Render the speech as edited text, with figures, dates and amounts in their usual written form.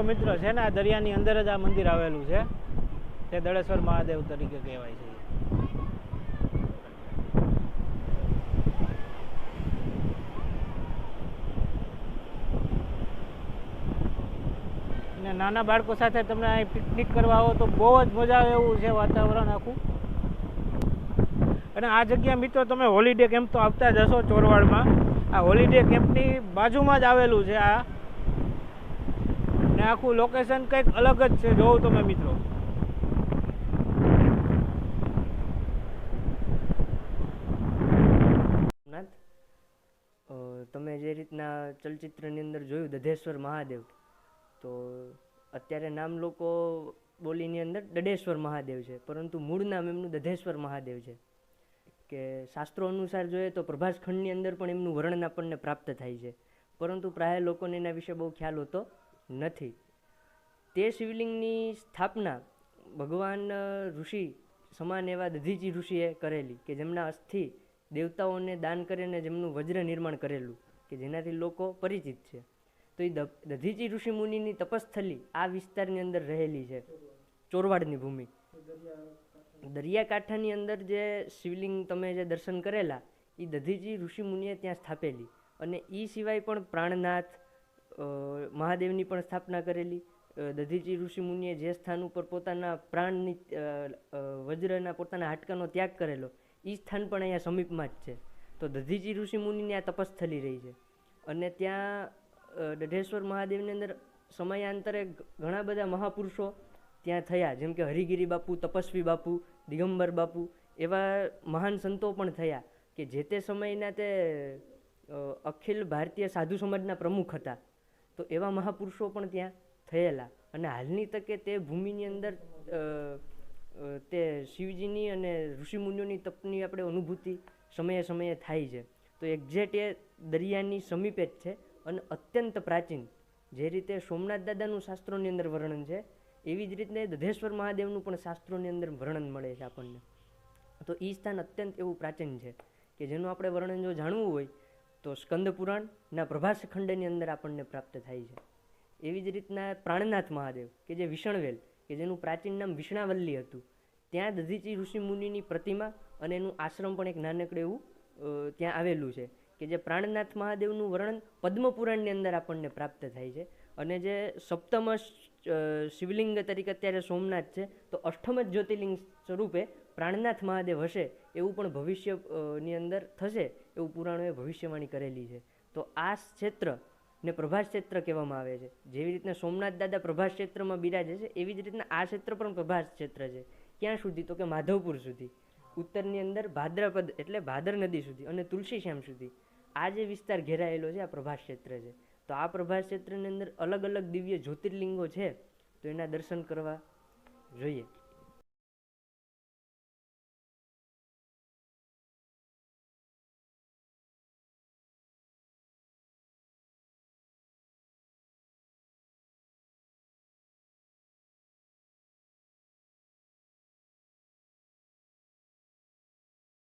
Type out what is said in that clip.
મિત્રો છે ને આ દરિયાની અંદર જ આ મંદિર આવેલું છે, તે દળેશ્વર મહાદેવ તરીકે કહેવાય છે. અને નાના બાળકો સાથે તમને અહીં પિકનિક કરવા આવો તો બહુ જ મજા આવે એવું છે વાતાવરણ આખું. અને આ જગ્યા મિત્રો તમે હોલિડે કેમ્પ તો આવતા જ હશો ચોરવાડમાં. આ હોલિડે કેમ્પની બાજુમાં જ આવેલું છે આ, ને આખું લોકેશન કંઈક અલગ જ છે. જોવું તમે મિત્રો, તમે જે રીતના ચલચિત્રની અંદર જોયું દધેશ્વર મહાદેવ, તો અત્યારે નામ લોકો બોલીની અંદર દડેશ્વર મહાદેવ છે, પરંતુ મૂળ નામ એમનું દધેશ્વર મહાદેવ છે. કે શાસ્ત્રો અનુસાર જોઈએ તો પ્રભાસ ખંડની અંદર પણ એમનું વર્ણન આપણને પ્રાપ્ત થાય છે, પરંતુ પ્રાય લોકોને એના વિશે બહુ ખ્યાલ હોતો નથી. તે શિવલિંગની સ્થાપના ભગવાન ઋષિ સમાન એવા દધીચી ઋષિએ કરેલી, કે જેમના અસ્થિ દેવતાઓને દાન કરીને જેમનું વજ્ર નિર્માણ કરેલું, કે જેનાથી લોકો પરિચિત છે. તો એ દધીચી ઋષિ મુનિની તપસ્થલી આ વિસ્તારની અંદર રહેલી છે, ચોરવાડની ભૂમિ. દરિયાકાંઠાની અંદર જે શિવલિંગ તમે જે દર્શન કરેલા એ દધીચી ઋષિ મુનિએ ત્યાં સ્થાપેલી. અને એ સિવાય પણ પ્રાણનાથ મહાદેવની પણ સ્થાપના કરેલી. દધીચી ઋષિ મુનિએ જે સ્થાન ઉપર પોતાના પ્રાણની વજ્રના પોતાના હાડકાનો ત્યાગ કરેલો એ સ્થાન પણ અહીંયા સમીપમાં જ છે. તો દધીચી ઋષિ મુનિની આ તપસ્થલી રહી છે. અને ત્યાં દઢેશ્વર મહાદેવની અંદર સમયાંતરે ઘણા બધા મહાપુરુષો ત્યાં થયા, જેમ કે હરિગીરી બાપુ, તપસ્વી બાપુ, દિગંબર બાપુ, એવા મહાન સંતો પણ થયા, કે જે તે સમયના તે અખિલ ભારતીય સાધુ સમાજના પ્રમુખ હતા. તો એવા મહાપુરુષો પણ ત્યાં થયેલા. અને હાલની તકે તે ભૂમિની અંદર તે શિવજીની અને ઋષિમુનિઓની તપની આપણે અનુભૂતિ સમયે સમયે થાય છે. તો એક્ઝેક્ટ એ દરિયાની સમીપે જ છે અને અત્યંત પ્રાચીન. જે રીતે સોમનાથ દાદાનું શાસ્ત્રોની અંદર વર્ણન છે, એવી જ રીતે દધેશ્વર મહાદેવનું પણ શાસ્ત્રોની અંદર વર્ણન મળે છે આપણને. તો એ સ્થાન અત્યંત એવું પ્રાચીન છે કે જેનું આપણે વર્ણન જો જાણવું હોય તો સ્કંદ પુરાણના પ્રભાસ ખંડની અંદર આપણને પ્રાપ્ત થાય છે. એવી જ રીતના પ્રાણનાથ મહાદેવ, કે જે વિષ્ણવેલ, કે જેનું પ્રાચીન નામ વિષ્ણાવલ્લી હતું, ત્યાં દધીચી ઋષિ મુનિની પ્રતિમા અને એનું આશ્રમ પણ એક નાનકડું એવું ત્યાં આવેલું છે. કે જે પ્રાણનાથ મહાદેવનું વર્ણન પદ્મપુરાણની અંદર આપણને પ્રાપ્ત થાય છે. અને જે સપ્તમ શિવલિંગ તરીકે અત્યારે સોમનાથ છે, તો અષ્ટમ જ જ્યોતિર્લિંગ સ્વરૂપે પ્રાણનાથ મહાદેવ હશે એવું પણ ભવિષ્યની અંદર થશે એવું પુરાણોએ ભવિષ્યવાણી કરેલી છે. તો આ ક્ષેત્ર ને પ્રભાસ ક્ષેત્ર કહેવામાં આવે છે. જેવી રીતના સોમનાથ દાદા પ્રભાસ ક્ષેત્રમાં બિરાજે છે, એવી જ રીતના આ ક્ષેત્ર પણ પ્રભાસ ક્ષેત્ર છે. ક્યાં સુધી? તો કે માધવપુર સુધી, ઉત્તરની અંદર ભાદ્રપદ એટલે ભાદર નદી સુધી અને તુલસી શ્યામ સુધી આ જે વિસ્તાર ઘેરાયેલો છે આ પ્રભાસ ક્ષેત્ર છે. તો આ પ્રભાસ ક્ષેત્રની અંદર અલગ અલગ દિવ્ય જ્યોતિર્લિંગો છે, તો એના દર્શન કરવા જોઈએ.